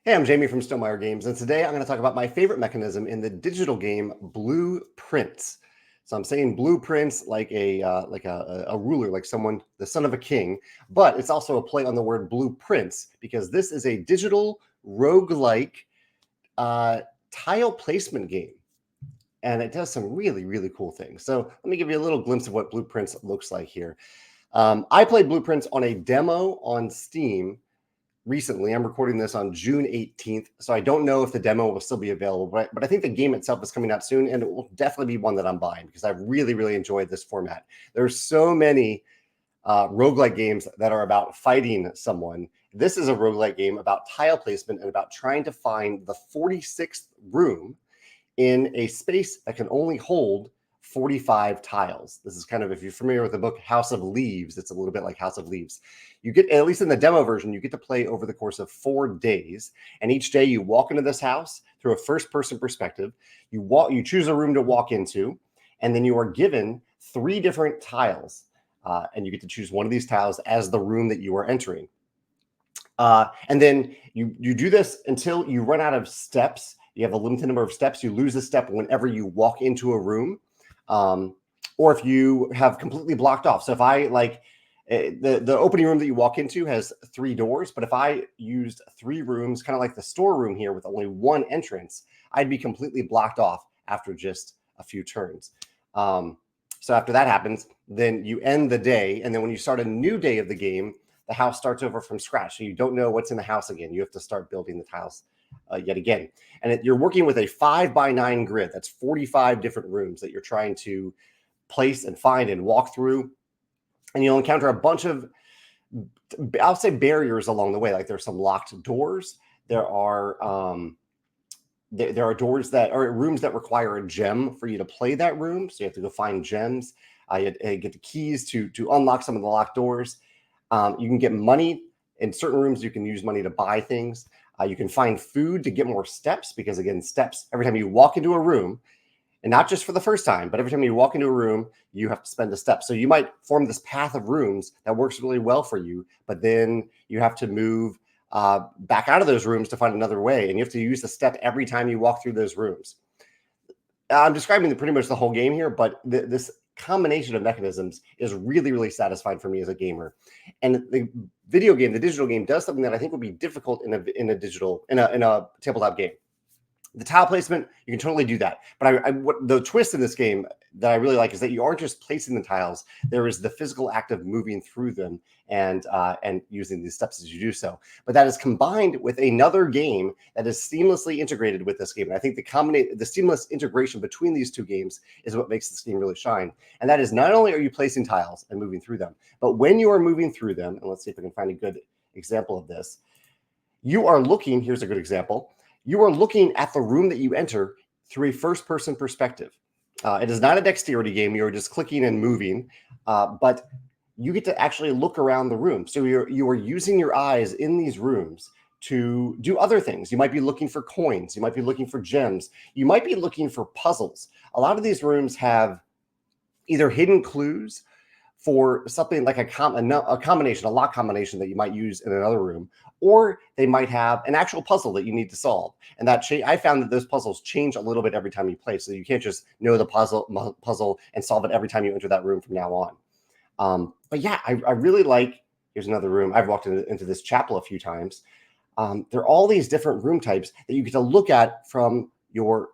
Hey, I'm Jamey from Stonemaier Games, and today I'm going to talk about my favorite mechanism in the digital game blueprints. So I'm saying blueprints like a ruler, like someone, the son of a king, but it's also a play on the word blueprints because this is a digital roguelike uh, tile placement game, and it does some really, really cool things. So let me give you a little glimpse of what blueprints looks like here. I played blueprints on a demo on Steam recently. I'm recording this on June 18th, so I don't know if the demo will still be available, but I think the game itself is coming out soon, and it will definitely be one that I'm buying because I've really, really enjoyed this format. There's so many roguelike games that are about fighting someone. This is a roguelike game about tile placement and about trying to find the 46th room in a space that can only hold 45 tiles. This is kind of, if you're familiar with the book House of Leaves, it's a little bit like House of Leaves. You get, at least in the demo version, you get to play over the course of 4 days. And each day you walk into this house through a first-person perspective. You choose a room to walk into, and then you are given 3 different tiles. And you get to choose one of these tiles as the room that you are entering. And then you do this until you run out of steps. You have a limited number of steps. You lose a step whenever you walk into a room, or if you have completely blocked off. So if I the opening room that you walk into has 3 doors, but if I used 3 rooms, kind of like the storeroom here with only 1 entrance, I'd be completely blocked off after just a few turns. So after that happens, then you end the day, and then when you start a new day of the game, the house starts over from scratch. So you don't know what's in the house again. You have to start building the tiles yet again. And you're working with a 5x9 grid. That's 45 different rooms that you're trying to place and find and walk through. And you'll encounter a bunch of, I'll say, barriers along the way. Like there's some locked doors. There are doors that are rooms that require a gem for you to play that room. So you have to go find gems. You get the keys to unlock some of the locked doors. You can get money in certain rooms. You can use money to buy things. You can find food to get more steps because, again, steps, every time you walk into a room, and not just for the first time, but every time you walk into a room, you have to spend a step. So you might form this path of rooms that works really well for you, but then you have to move back out of those rooms to find another way. And you have to use the step every time you walk through those rooms. I'm describing pretty much the whole game here, but this combination of mechanisms is really, really satisfying for me as a gamer. And the video game, the digital game, does something that I think would be difficult in a tabletop game. The tile placement, you can totally do that. But what the twist in this game that I really like is that you aren't just placing the tiles. There is the physical act of moving through them and using these steps as you do so. But that is combined with another game that is seamlessly integrated with this game. And I think the seamless integration between these two games is what makes this game really shine. And that is, not only are you placing tiles and moving through them, but when you are moving through them, and let's see if I can find a good example of this, you are looking, here's a good example, you are looking at the room that you enter through a first-person perspective. It is not a dexterity game. You're just clicking and moving, but you get to actually look around the room. So you are using your eyes in these rooms to do other things. You might be looking for coins. You might be looking for gems. You might be looking for puzzles. A lot of these rooms have either hidden clues for something like a combination, a lock combination that you might use in another room, or they might have an actual puzzle that you need to solve. And that I found that those puzzles change a little bit every time you play, so you can't just know the puzzle and solve it every time you enter that room from now on. But yeah, I really like. Here's another room. I've walked into this chapel a few times. There are all these different room types that you get to look at from your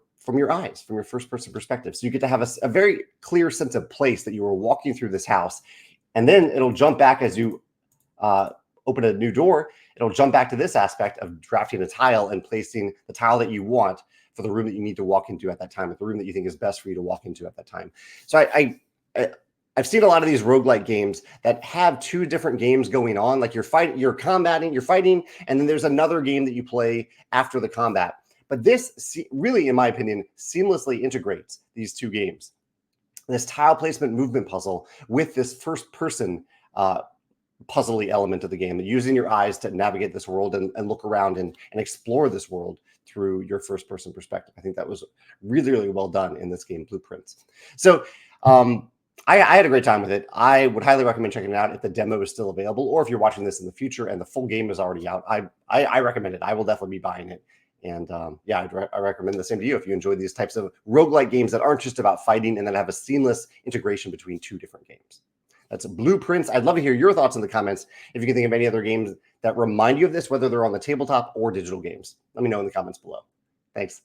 eyes, from your first-person perspective. So you get to have a very clear sense of place that you are walking through this house. And then it'll jump back as you open a new door. It'll jump back to this aspect of drafting a tile and placing the tile that you want for the room that you need to walk into at that time, or the room that you think is best for you to walk into at that time. So I've seen a lot of these roguelike games that have 2 different games going on. Like you're fighting, and then there's another game that you play after the combat. But this really, in my opinion, seamlessly integrates these 2 games. This tile placement movement puzzle with this first-person puzzly element of the game, using your eyes to navigate this world and look around and explore this world through your first-person perspective. I think that was really, really well done in this game, Blueprints. So I had a great time with it. I would highly recommend checking it out if the demo is still available, or if you're watching this in the future and the full game is already out. I recommend it. I will definitely be buying it. And yeah, I recommend the same to you if you enjoy these types of roguelike games that aren't just about fighting and that have a seamless integration between two different games. That's Blueprints. I'd love to hear your thoughts in the comments. If you can think of any other games that remind you of this, whether they're on the tabletop or digital games, let me know in the comments below. Thanks.